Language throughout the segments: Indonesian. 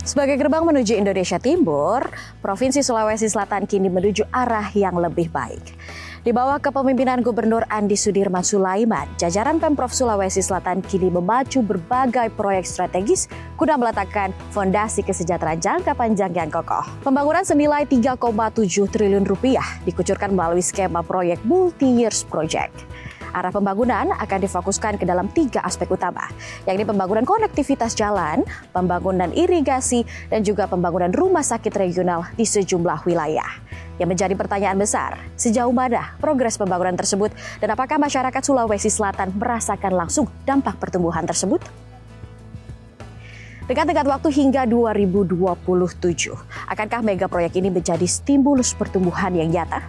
Sebagai gerbang menuju Indonesia Timur, Provinsi Sulawesi Selatan kini menuju arah yang lebih baik. Di bawah kepemimpinan Gubernur Andi Sudirman Sulaiman, jajaran Pemprov Sulawesi Selatan kini memacu berbagai proyek strategis guna meletakkan fondasi kesejahteraan jangka panjang yang kokoh. Pembangunan senilai 3,7 triliun rupiah dikucurkan melalui skema proyek multi-years project. Arah pembangunan akan difokuskan ke dalam 3 aspek utama, yakni pembangunan konektivitas jalan, pembangunan irigasi, dan juga pembangunan rumah sakit regional di sejumlah wilayah. Yang menjadi pertanyaan besar, sejauh mana progres pembangunan tersebut dan apakah masyarakat Sulawesi Selatan merasakan langsung dampak pertumbuhan tersebut? Dengan tenggat waktu hingga 2027, akankah mega proyek ini menjadi stimulus pertumbuhan yang nyata?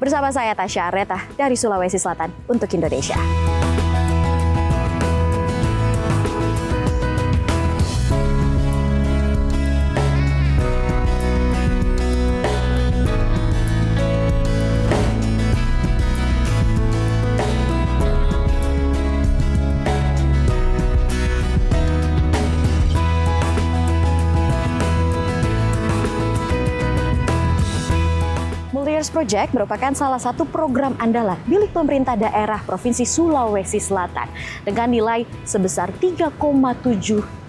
Bersama saya Tasya Areta dari Sulawesi Selatan untuk Indonesia. Multi-Years Project merupakan salah satu program andalan milik pemerintah daerah Provinsi Sulawesi Selatan dengan nilai sebesar 3,7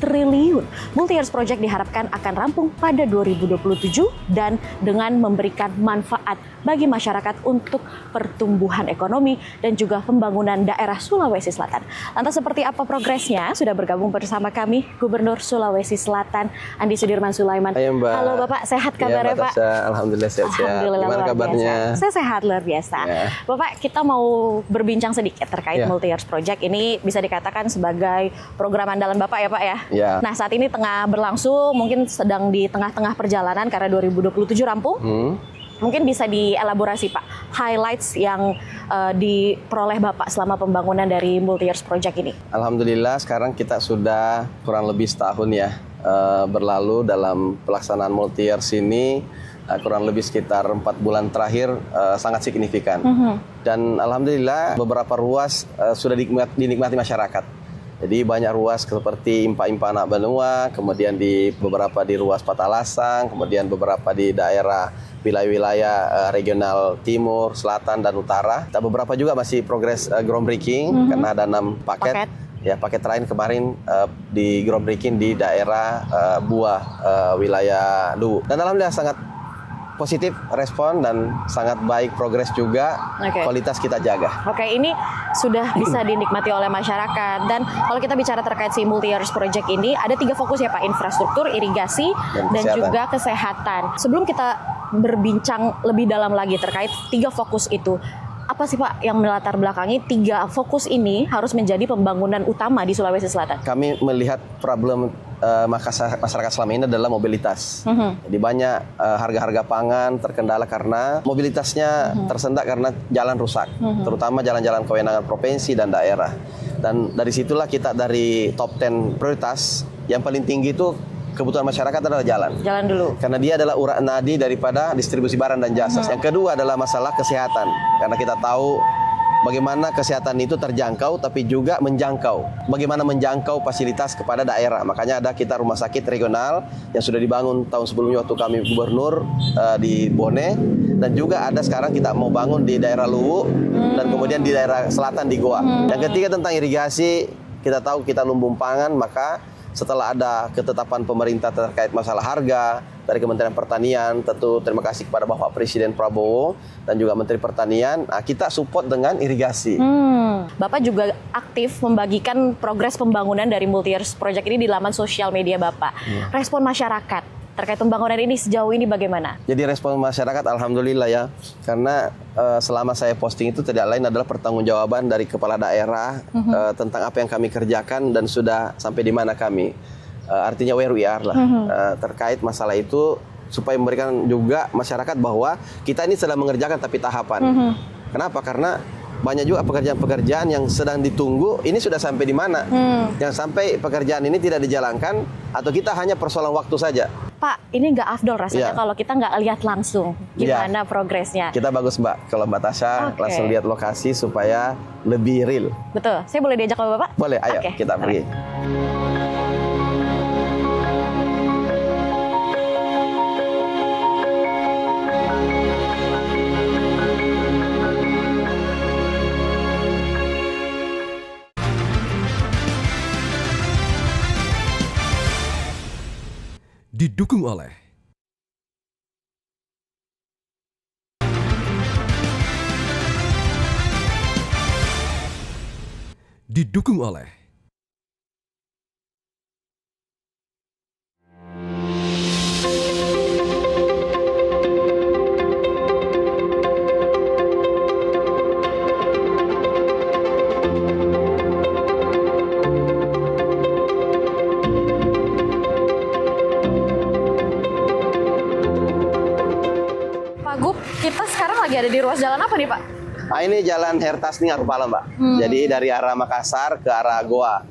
triliun. Multi-Years Project diharapkan akan rampung pada 2027 dan dengan memberikan manfaat bagi masyarakat untuk pertumbuhan ekonomi dan juga pembangunan daerah Sulawesi Selatan. Lantas seperti apa progresnya? Sudah bergabung bersama kami Gubernur Sulawesi Selatan Andi Sudirman Sulaiman. Hai, Mbak. Halo Bapak, sehat kabarnya Pak? Alhamdulillah sehat-sehat. Alhamdulillah, gimana kabarnya? Biasa. Saya sehat luar biasa. Ya. Bapak, kita mau berbincang sedikit terkait Multi-Years Project. Ini bisa dikatakan sebagai program andalan Bapak ya Pak ya? Ya. Nah saat ini tengah berlangsung, mungkin sedang di tengah-tengah perjalanan karena 2027 rampung. Mungkin bisa dielaborasi Pak, highlights yang diperoleh Bapak selama pembangunan dari Multi-Years Project ini. Alhamdulillah sekarang kita sudah kurang lebih setahun ya berlalu dalam pelaksanaan Multi-Years ini. Kurang lebih sekitar 4 bulan terakhir sangat signifikan. Dan alhamdulillah beberapa ruas sudah dinikmati masyarakat. Jadi banyak ruas seperti Impa-Impa Anak Benua, kemudian di beberapa di ruas Patalasang, kemudian beberapa di daerah wilayah-wilayah regional timur, selatan, dan utara. Beberapa juga masih progres groundbreaking karena ada 6 paket. Ya, paket terakhir kemarin di groundbreaking di daerah Buah, wilayah Luwu. Dan alhamdulillah sangat positif respon dan sangat baik progres juga, kualitas kita jaga. Oke, ini sudah bisa dinikmati oleh masyarakat. Dan kalau kita bicara terkait si Multi-Years Project ini, ada 3 fokus ya Pak, infrastruktur, irigasi, dan juga kesehatan. Sebelum kita berbincang lebih dalam lagi terkait 3 fokus itu, apa sih Pak yang melatar belakangi 3 fokus ini harus menjadi pembangunan utama di Sulawesi Selatan? Kami melihat problem masyarakat selama ini adalah mobilitas. Jadi banyak harga-harga pangan terkendala karena mobilitasnya tersendat karena jalan rusak, terutama jalan-jalan kewenangan provinsi dan daerah. Dan dari situlah kita dari top 10 prioritas yang paling tinggi itu kebutuhan masyarakat adalah jalan. Jalan dulu. Karena dia adalah urat nadi daripada distribusi barang dan jasa. Yang kedua adalah masalah kesehatan. Karena kita tahu bagaimana kesehatan itu terjangkau tapi juga menjangkau. Bagaimana menjangkau fasilitas kepada daerah. Makanya ada kita rumah sakit regional yang sudah dibangun tahun sebelumnya waktu kami gubernur di Bone. Dan juga ada sekarang kita mau bangun di daerah Luwu dan kemudian di daerah selatan di Goa. Yang ketiga tentang irigasi, kita tahu kita lumbung pangan, maka setelah ada ketetapan pemerintah terkait masalah harga dari Kementerian Pertanian, tentu terima kasih kepada Bapak Presiden Prabowo dan juga Menteri Pertanian, kita support dengan irigasi. Bapak juga aktif membagikan progres pembangunan dari Multi-Years Project ini di laman sosial media Bapak. Respon masyarakat terkait pembangunan ini sejauh ini bagaimana? Jadi respon masyarakat alhamdulillah ya, karena selama saya posting itu tidak lain adalah pertanggungjawaban dari kepala daerah tentang apa yang kami kerjakan dan sudah sampai di mana kami. Artinya where we are lah terkait masalah itu, supaya memberikan juga masyarakat bahwa kita ini sedang mengerjakan tapi tahapan. Kenapa? Karena banyak juga pekerjaan-pekerjaan yang sedang ditunggu, ini sudah sampai di mana. Yang sampai pekerjaan ini tidak dijalankan atau kita hanya persoalan waktu saja. Pak, ini nggak afdol rasanya kalau kita nggak lihat langsung gimana progresnya. Kita bagus Mbak, kalau Mbak Tasya langsung lihat lokasi supaya lebih real. Betul, saya boleh diajak sama Bapak? Boleh, ayo kita pergi. Didukung oleh Didukung oleh Pak Gup, kita sekarang lagi ada di ruas jalan apa nih Pak? Nah, ini jalan Hertasni Arupala, Mbak. Jadi dari arah Makassar ke arah Goa.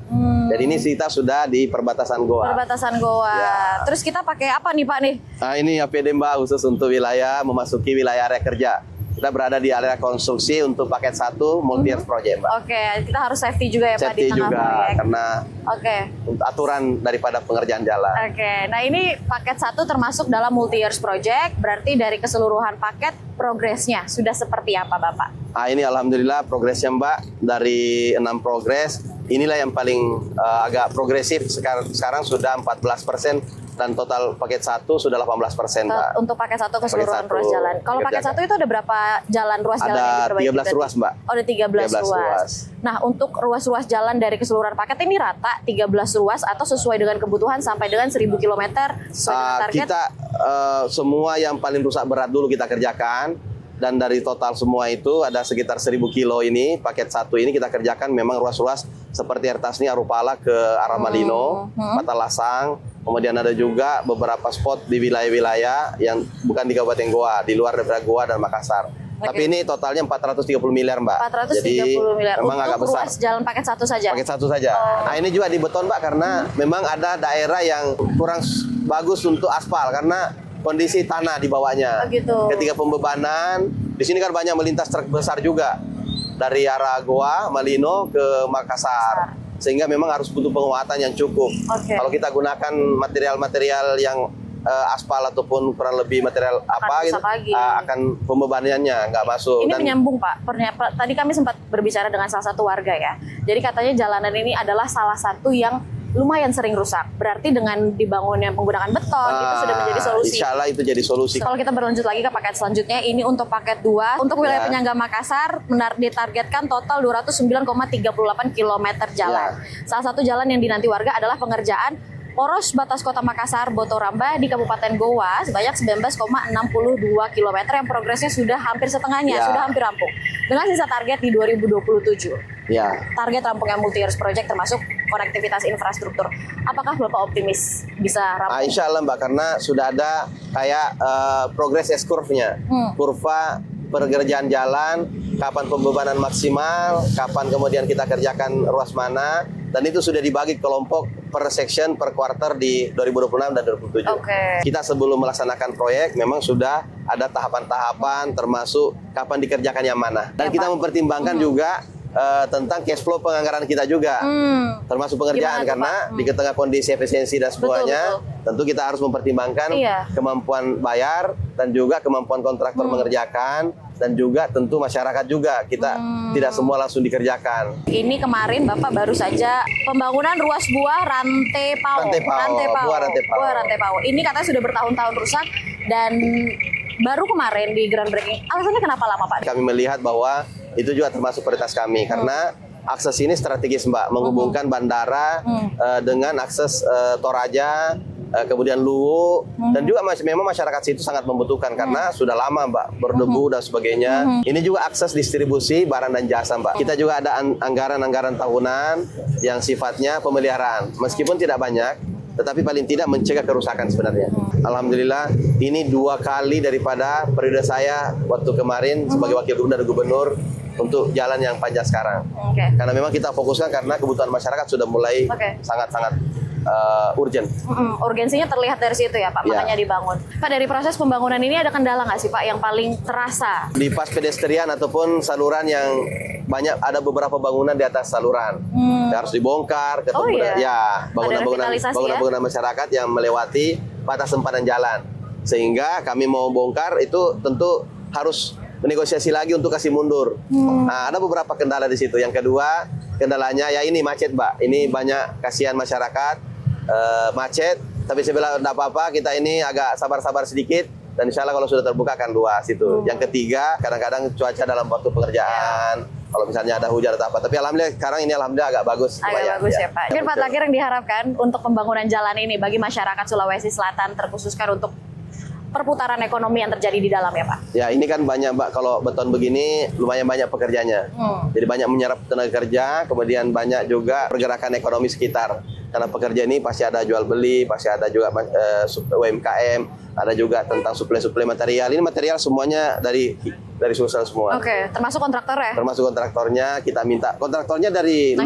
Jadi ini kita sudah di perbatasan Goa. Perbatasan Goa. Ya. Terus kita pakai apa nih Pak nih? Nah, ini APD Mbak khusus untuk wilayah memasuki wilayah area kerja. Kita berada di area konstruksi untuk paket 1 multi-year project, Mbak. Oke, kita harus safety juga ya Pak di Safety tengah juga proyek. karena Oke. untuk aturan daripada pengerjaan jalan. Oke, nah ini paket 1 termasuk dalam multi-years project, berarti dari keseluruhan paket progresnya sudah seperti apa Bapak? Nah, ini alhamdulillah progresnya Mbak dari 6 progres. Inilah yang paling agak progresif. Sekarang sudah 14% dan total paket 1 sudah 18%, Mbak. Untuk paket 1 keseluruhan Paket 1 ruas jalan. Kalau paket 1 itu ada berapa ruas jalan yang Ada diperbaiki? 13 ruas, Mbak. Oh, ada 13 13 ruas. ruas. Nah, untuk ruas-ruas jalan dari keseluruhan paket ini rata 13 ruas atau sesuai dengan kebutuhan sampai dengan 1000 km sesuai dengan target? Kita semua yang paling rusak berat dulu kita kerjakan. Dan dari total semua itu ada sekitar 1000 kilo ini, paket 1 ini kita kerjakan memang ruas-ruas seperti Hertasni Arupala ke arah Malino, Patalasang, kemudian ada juga beberapa spot di wilayah-wilayah yang bukan di Kabupaten Goa, di luar daripada Goa dan Makassar. Tapi ini totalnya 430 miliar, Mbak. 430 miliar. Memang agak Untuk besar. ruas jalan paket 1 saja? Paket 1 saja. Nah, ini juga di beton, Mbak, karena memang ada daerah yang kurang bagus untuk aspal karena kondisi tanah di bawahnya. Oh, gitu. Ketika pembebanan, di sini kan banyak melintas truk besar juga dari arah Goa, Malino ke Makassar. Sehingga memang harus butuh penguatan yang cukup. Oke. Kalau kita gunakan material-material yang aspal ataupun kurang lebih material apa gitu, rusak lagi. akan pembebanannya nggak masuk. Ini Dan menyambung Pak. Tadi kami sempat berbicara dengan salah satu warga ya. Jadi katanya jalanan ini adalah salah satu yang lumayan sering rusak. Berarti dengan dibangunnya menggunakan beton itu sudah menjadi solusi. Insya Allah itu jadi solusi. Kalau kita berlanjut lagi ke paket selanjutnya, ini untuk paket 2. Untuk wilayah Ya. penyangga Makassar, ditargetkan total 209,38 km jalan. Salah satu jalan yang dinanti warga adalah pengerjaan poros batas kota Makassar Botoramba di Kabupaten Goa sebanyak 19,62 km yang progresnya sudah hampir setengahnya, Ya. sudah hampir rampung. Dengan sisa target di 2027. Ya. Target rampungnya multi-years project termasuk konektivitas infrastruktur. Apakah Bapak optimis bisa rampung? Insya Allah Mbak, karena sudah ada kayak progress S-curve-nya. Kurva pengerjaan jalan, kapan pembebanan maksimal, kapan kemudian kita kerjakan ruas mana, dan itu sudah dibagi kelompok per section, per quarter di 2026 dan 2027. Oke. Kita sebelum melaksanakan proyek memang sudah ada tahapan-tahapan termasuk kapan dikerjakan yang mana. Dan Ya, kita Pak. mempertimbangkan juga tentang cash flow penganggaran kita juga. Termasuk pengerjaan Gimana tuh, karena Pak? di tengah kondisi efisiensi dan semuanya, tentu kita harus mempertimbangkan Iya. kemampuan bayar dan juga kemampuan kontraktor mengerjakan dan juga tentu masyarakat juga kita tidak semua langsung dikerjakan. Ini kemarin Bapak baru saja pembangunan ruas buah Rantai Pau. Buah Rantai Pau. Buah Rantai Pau. Ini katanya sudah bertahun-tahun rusak dan baru kemarin di groundbreaking. Alasannya kenapa lama Pak? Kami melihat bahwa itu juga termasuk prioritas kami karena akses ini strategis Mbak, menghubungkan bandara dengan akses Toraja, kemudian Luwu, dan juga memang masyarakat situ sangat membutuhkan karena sudah lama Mbak berdebu dan sebagainya. Ini juga akses distribusi barang dan jasa Mbak. Kita juga ada anggaran-anggaran tahunan yang sifatnya pemeliharaan, meskipun tidak banyak, tetapi paling tidak mencegah kerusakan sebenarnya. Alhamdulillah ini 2 kali daripada periode saya waktu kemarin sebagai wakil gubernur dan gubernur untuk jalan yang panjang sekarang. Oke. Karena memang kita fokuskan karena kebutuhan masyarakat sudah mulai sangat-sangat urgent. Urgensinya terlihat dari situ ya Pak, Ya. makanya dibangun. Pak, dari proses pembangunan ini ada kendala nggak sih Pak yang paling terasa? Di pas pedestrian ataupun saluran yang banyak ada beberapa bangunan di atas saluran. Harus dibongkar, Oh, iya. ya bangunan-bangunan revitalisasi ya? bangunan masyarakat yang melewati batas sempadan jalan. Sehingga kami mau bongkar itu tentu harus menegosiasi lagi untuk kasih mundur. Nah, ada beberapa kendala di situ. Yang kedua, kendalanya ya ini macet, Mbak. Ini banyak kasihan masyarakat macet Tapi saya bilang enggak apa-apa, kita ini agak sabar-sabar sedikit. Dan insya Allah kalau sudah terbuka akan luas itu. Yang ketiga, kadang-kadang cuaca dalam waktu pekerjaan. Kalau misalnya ada hujan atau apa. Tapi alhamdulillah sekarang ini alhamdulillah agak bagus. Agak bagus ya Pak. Mungkin Pak terakhir yang diharapkan untuk pembangunan jalan ini bagi masyarakat Sulawesi Selatan terkhususkan untuk perputaran ekonomi yang terjadi di dalam ya Pak? Ya ini kan banyak Mbak, kalau beton begini lumayan banyak pekerjanya. Jadi banyak menyerap tenaga kerja, kemudian banyak juga pergerakan ekonomi sekitar. Karena pekerja ini pasti ada jual beli, pasti ada juga UMKM, ada juga tentang suplai-suplai material. Ini material semuanya dari Sulsel semua. Oke, termasuk kontraktor ya? Termasuk kontraktornya, kita minta kontraktornya dari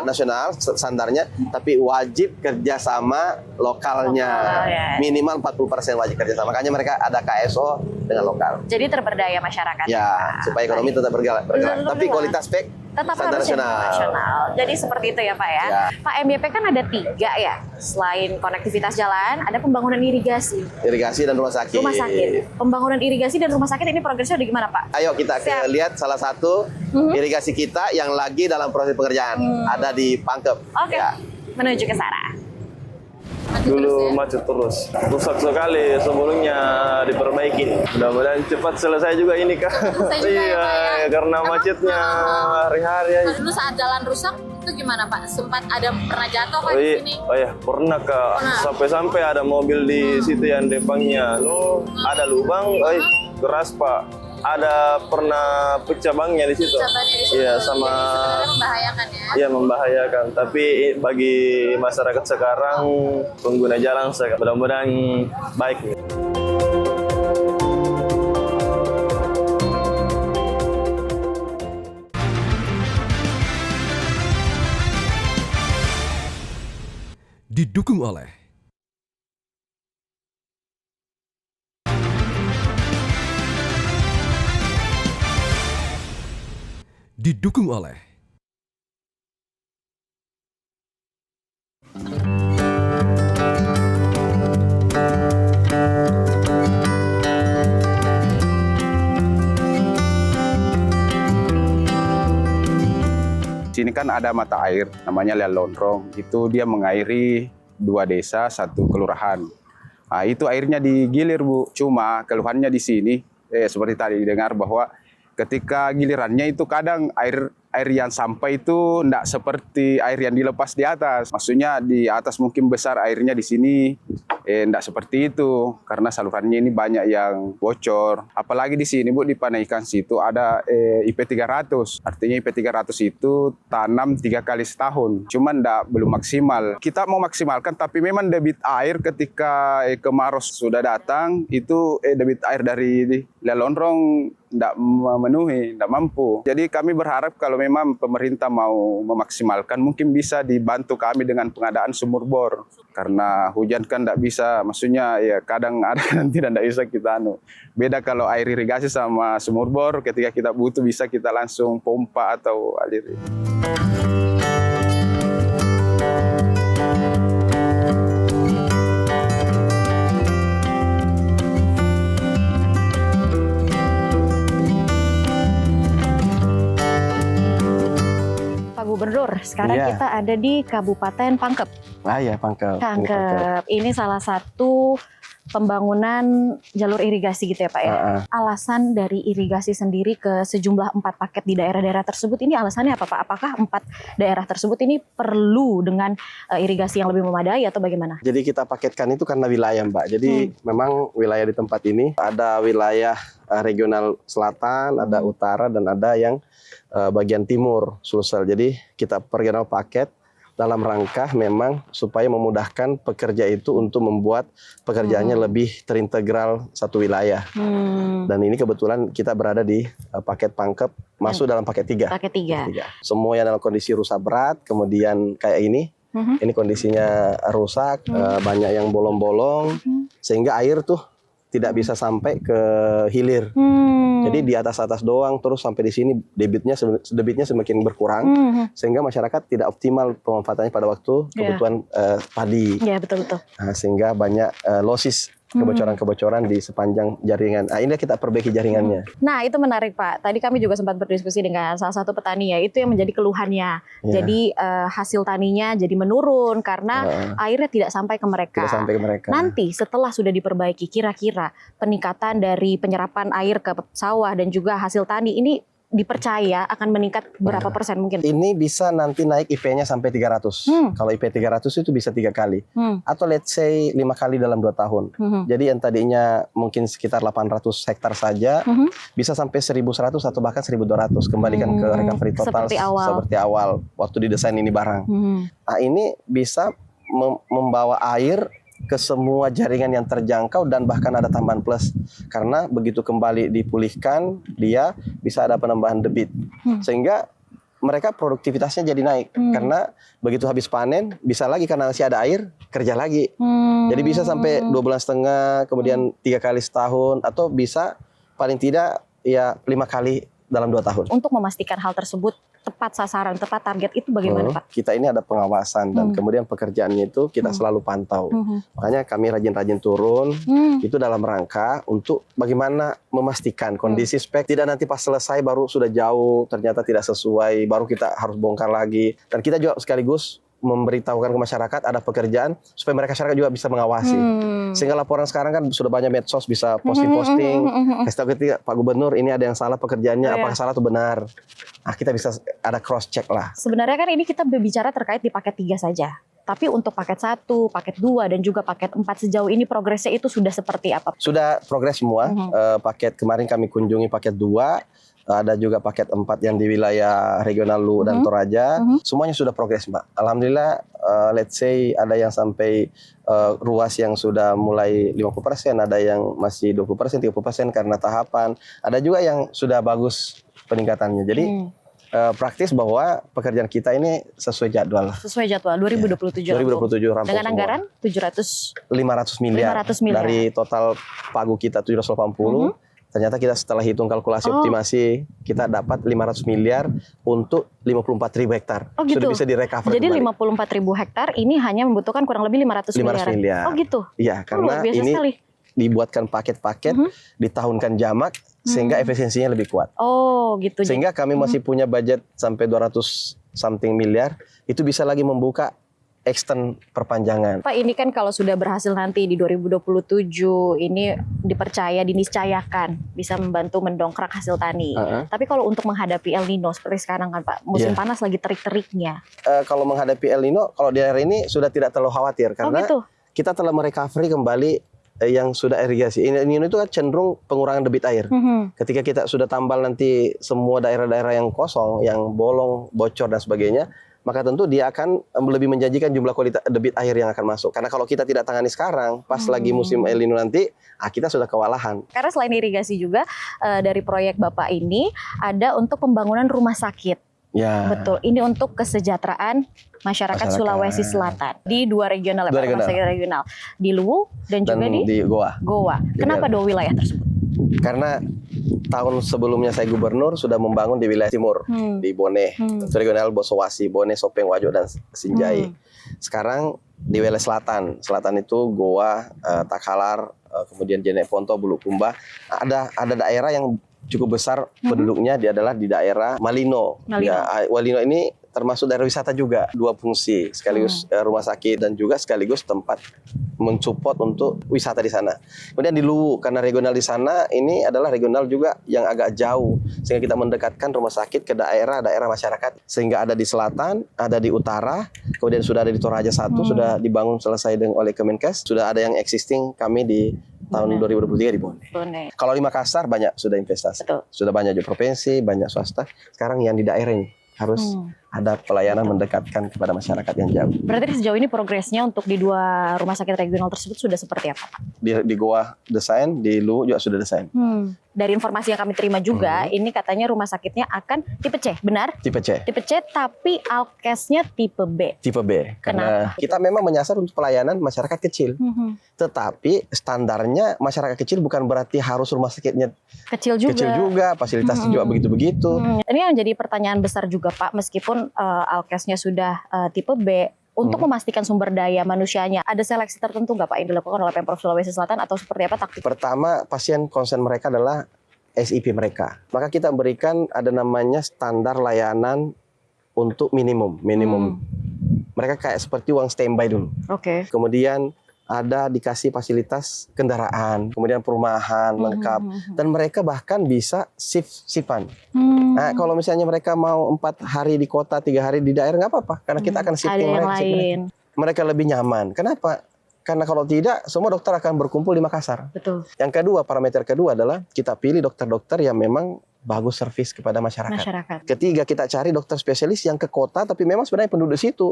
nasional standarnya, tapi wajib kerjasama lokalnya. Minimal 40% wajib kerjasama. Makanya mereka ada KSO dengan lokal. Jadi terberdaya masyarakat. Ya, supaya ekonomi tetap bergerak. Tapi kualitas spek tetap standar harus nasional. Jadi seperti itu ya Pak ya. Pak, MYP kan ada 3 ya. Selain konektivitas jalan, ada pembangunan irigasi. Irigasi dan rumah sakit. Rumah sakit. Pembangunan irigasi dan rumah sakit ini progresnya udah gimana Pak? Ayo kita lihat salah satu irigasi kita yang lagi dalam proses pengerjaan. Ada di Pangkep. Oke, menuju ke sana. Dulu macet terus, rusak sekali, sebelumnya diperbaiki. Mudah-mudahan cepat selesai juga ini Kak. Iya, karena macetnya hari-hari aja. Dulu saat jalan rusak itu gimana Pak? Sempat ada pernah jatuh Pak di sini? Oh iya, pernah Kak. Sampai-sampai ada mobil di situ yang depannya. Ada lubang, keras Pak. Ada pernah pecah bangnya di situ. Iya, sama. Jadi sebenarnya membahayakan ya? Iya, membahayakan. Tapi bagi masyarakat sekarang, pengguna jalan mudah-mudahan baik. Didukung oleh Didukung oleh Sini kan ada mata air, namanya Lian Lonrong. Itu dia mengairi 2 desa, 1 kelurahan. Nah, itu airnya digilir Bu. Cuma keluhannya di sini, seperti tadi didengar bahwa ketika gilirannya itu kadang air yang sampai itu tidak seperti air yang dilepas di atas. Maksudnya di atas mungkin besar airnya, di sini tidak seperti itu karena salurannya ini banyak yang bocor. Apalagi di sini Bu, di Panaikan situ ada IP 300. Artinya IP 300 itu tanam 3 kali setahun. Cuman belum maksimal. Kita mau maksimalkan tapi memang debit air ketika kemarau sudah datang itu debit air dari Lian Lonrong tidak memenuhi, tidak mampu. Jadi kami berharap kalau memang pemerintah mau memaksimalkan, mungkin bisa dibantu kami dengan pengadaan sumur bor. Karena hujan kan tidak bisa, maksudnya ya kadang ada nanti tidak bisa kita Beda kalau air irigasi sama sumur bor, ketika kita butuh bisa kita langsung pompa atau aliri. Gubernur, sekarang kita ada di Kabupaten Pangkep. Ya Pangkep. Pangkep. Ini salah satu pembangunan jalur irigasi gitu ya Pak ya. Alasan dari irigasi sendiri ke sejumlah 4 paket di daerah-daerah tersebut ini alasannya apa Pak? Apakah 4 daerah tersebut ini perlu dengan irigasi yang lebih memadai atau bagaimana? Jadi kita paketkan itu karena wilayah Mbak. Jadi memang wilayah di tempat ini ada wilayah regional selatan, ada utara dan ada yang bagian timur Sulsel. Jadi kita regional paket dalam rangka memang supaya memudahkan pekerja itu untuk membuat pekerjaannya lebih terintegral satu wilayah. Dan ini kebetulan kita berada di paket Pangkep, masuk dalam paket 3. Paket 3. Semua yang dalam kondisi rusak berat, kemudian kayak ini kondisinya rusak, banyak yang bolong-bolong, sehingga air tuh tidak bisa sampai ke hilir. Jadi di atas-atas doang, terus sampai di sini debitnya semakin berkurang, sehingga masyarakat tidak optimal pemanfaatannya pada waktu kebutuhan padi. Iya, betul-betul. Nah, sehingga banyak losses kebocoran-kebocoran di sepanjang jaringan. Nah, ini kita perbaiki jaringannya. Nah, itu menarik Pak. Tadi kami juga sempat berdiskusi dengan salah satu petani ya. Itu yang menjadi keluhannya. Ya. Jadi hasil taninya jadi menurun karena airnya tidak sampai ke mereka. Tidak sampai ke mereka. Nanti setelah sudah diperbaiki, kira-kira peningkatan dari penyerapan air ke sawah dan juga hasil tani ini dipercaya akan meningkat berapa persen mungkin? Ini bisa nanti naik IP-nya sampai 300. Kalau IP 300 itu bisa 3 kali. Atau let's say 5 kali dalam 2 tahun. Jadi yang tadinya mungkin sekitar 800 hektar saja, bisa sampai 1.100 atau bahkan 1.200. Kembalikan ke recovery total seperti awal waktu didesain ini barang. Nah, ini bisa membawa air ke semua jaringan yang terjangkau dan bahkan ada tambahan plus karena begitu kembali dipulihkan dia bisa ada penambahan debit sehingga mereka produktivitasnya jadi naik karena begitu habis panen bisa lagi karena masih ada air kerja lagi jadi bisa sampai 2,5 bulan kemudian 3 kali setahun atau bisa paling tidak ya 5 kali dalam 2 tahun. Untuk memastikan hal tersebut tepat sasaran, tepat target itu bagaimana Pak? Kita ini ada pengawasan dan kemudian pekerjaannya itu kita selalu pantau. Makanya kami rajin-rajin turun itu dalam rangka untuk bagaimana memastikan kondisi spek tidak nanti pas selesai baru sudah jauh ternyata tidak sesuai baru kita harus bongkar lagi dan kita juga sekaligus memberitahukan ke masyarakat ada pekerjaan supaya masyarakat juga bisa mengawasi. Sehingga laporan sekarang kan sudah banyak medsos bisa posting-posting. Kasih tahu ketika Pak Gubernur ini ada yang salah pekerjaannya, apakah salah atau benar. Nah, kita bisa ada cross check lah. Sebenarnya kan ini kita berbicara terkait di paket 3 saja. Tapi untuk paket 1, paket 2 dan juga paket 4 sejauh ini progresnya itu sudah seperti apa? Sudah progres semua. Paket kemarin kami kunjungi paket 2. Ada juga paket 4 yang di wilayah regional Lu dan Toraja. Semuanya sudah progres, Mbak. Alhamdulillah, let's say ada yang sampai ruas yang sudah mulai 50%, ada yang masih 20%, 30% karena tahapan. Ada juga yang sudah bagus peningkatannya. Jadi praktis bahwa pekerjaan kita ini sesuai jadwal. Sesuai jadwal 2027. 2027 rampung dengan semua. Anggaran 500 miliar dari total pagu kita 780. Ternyata kita setelah hitung kalkulasi optimasi, kita dapat 500 miliar untuk 54.000 hektar. Oh gitu? Sudah bisa direkover jadi kembali. 54.000 hektar ini hanya membutuhkan kurang lebih 500 miliar. Oh gitu? Iya, karena luar biasa ini sekali. dibuatkan paket-paket, ditahunkan jamak, sehingga efisiensinya lebih kuat. Oh gitu. Sehingga kami masih punya budget sampai 200 something miliar, itu bisa lagi membuka extend perpanjangan. Pak, ini kan kalau sudah berhasil nanti di 2027 ini dipercaya, diniscayakan bisa membantu mendongkrak hasil tani. Tapi kalau untuk menghadapi El Nino seperti sekarang kan Pak, musim panas lagi terik-teriknya. Kalau menghadapi El Nino, kalau di daerah ini sudah tidak terlalu khawatir karena kita telah merecovery kembali yang sudah irigasi. El Nino itu kan cenderung pengurangan debit air. Ketika kita sudah tambal nanti semua daerah-daerah yang kosong, yang bolong, bocor dan sebagainya, maka tentu dia akan lebih menjanjikan jumlah kualitas debit air yang akan masuk. Karena kalau kita tidak tangani sekarang, pas lagi musim El Nino nanti, kita sudah kewalahan. Karena selain irigasi juga dari proyek Bapak ini ada untuk pembangunan rumah sakit. Ya. Betul. Ini untuk kesejahteraan masyarakat Sulawesi Selatan di 2 regional, rumah sakit regional di Luwu dan juga di Goa. Kenapa 2 wilayah tersebut? Karena tahun sebelumnya saya gubernur sudah membangun di wilayah timur, di Bone, regional Bosowasi, Bone, Sopeng, Wajo, dan Sinjai. Sekarang di wilayah selatan. Selatan itu Goa, Takalar, kemudian Jeneponto, Bulukumba. Ada daerah yang cukup besar penduduknya adalah di daerah Malino. Ya, Malino ini termasuk daerah wisata juga, 2 fungsi, sekaligus rumah sakit dan juga sekaligus tempat mensupport untuk wisata di sana. Kemudian di Luwu, karena regional di sana ini adalah regional juga yang agak jauh, sehingga kita mendekatkan rumah sakit ke daerah-daerah masyarakat, sehingga ada di selatan, ada di utara, kemudian sudah ada di Toraja 1, sudah dibangun selesai oleh Kemenkes, sudah ada yang existing kami di tahun 2023 di Bone. Kalau di Makassar banyak sudah investasi, sudah banyak juga provinsi, banyak swasta. Sekarang yang di daerah ini harus ada pelayanan mendekatkan kepada masyarakat yang jauh. Berarti sejauh ini progresnya untuk di 2 rumah sakit regional tersebut sudah seperti apa, Pak? Di Goa desain, di Luwu juga sudah desain. Dari informasi yang kami terima juga, ini katanya rumah sakitnya akan tipe C, benar? Tipe C. Tipe C, tapi alkesnya tipe B. Tipe B. Karena kita memang menyasar untuk pelayanan masyarakat kecil. Tetapi standarnya masyarakat kecil bukan berarti harus rumah sakitnya kecil juga, fasilitasnya juga begitu-begitu. Ini yang jadi pertanyaan besar juga Pak, meskipun alkesnya sudah tipe B, Untuk memastikan sumber daya manusianya, ada seleksi tertentu nggak Pak yang dilakukan oleh Pemprov Sulawesi Selatan atau seperti apa taktik? Pertama, pasien concern mereka adalah SIP mereka. Maka kita berikan ada namanya standar layanan untuk minimum. Mereka kayak seperti uang standby dulu. Oke. Kemudian ada dikasih fasilitas kendaraan, kemudian perumahan lengkap, dan mereka bahkan bisa shift-shiftan. Nah, kalau misalnya mereka mau 4 hari di kota, 3 hari di daerah, nggak apa-apa, karena kita akan Ada shifting yang mereka. lain. Mereka lebih nyaman. Kenapa? Karena kalau tidak, semua dokter akan berkumpul di Makassar. Betul. Yang kedua, parameter kedua adalah kita pilih dokter-dokter yang memang bagus servis kepada masyarakat. Ketiga, kita cari dokter spesialis yang ke kota, tapi memang sebenarnya penduduk situ.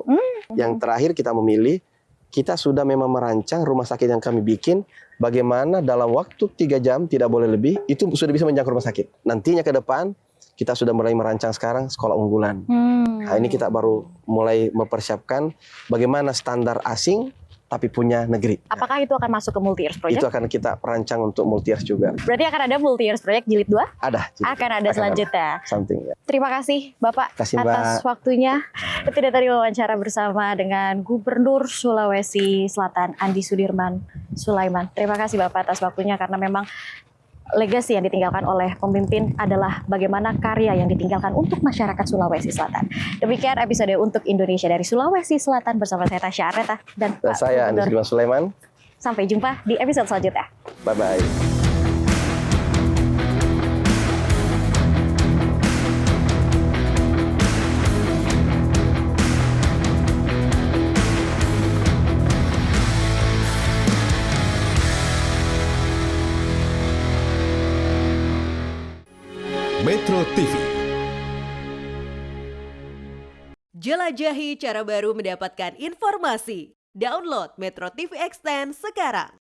Yang terakhir, kita memilih, kita sudah memang merancang rumah sakit yang kami bikin, bagaimana dalam waktu 3 jam, tidak boleh lebih, itu sudah bisa menjangkau rumah sakit. Nantinya ke depan, kita sudah mulai merancang sekarang sekolah unggulan. Nah, ini kita baru mulai mempersiapkan bagaimana standar asing, tapi punya negeri. Apakah itu akan masuk ke multi-years project? Itu akan kita rancang untuk multi-years juga. Berarti akan ada multi-years project jilid 2? Ada. Akan ada selanjutnya. Something, ya. Terima kasih Bapak Kasih, Mbak. atas waktunya. Itu dia tadi wawancara bersama dengan Gubernur Sulawesi Selatan Andi Sudirman Sulaiman. Terima kasih Bapak atas waktunya karena memang legasi yang ditinggalkan oleh pemimpin adalah bagaimana karya yang ditinggalkan untuk masyarakat Sulawesi Selatan. Demikian episode Untuk Indonesia dari Sulawesi Selatan bersama saya Tasya Areta dan Dan Pak saya Andi Gubernur. Sudirman Sulaiman. Sampai jumpa di episode selanjutnya. Bye-bye. Metro TV. Jelajahi cara baru mendapatkan informasi. Download Metro TV Extend sekarang.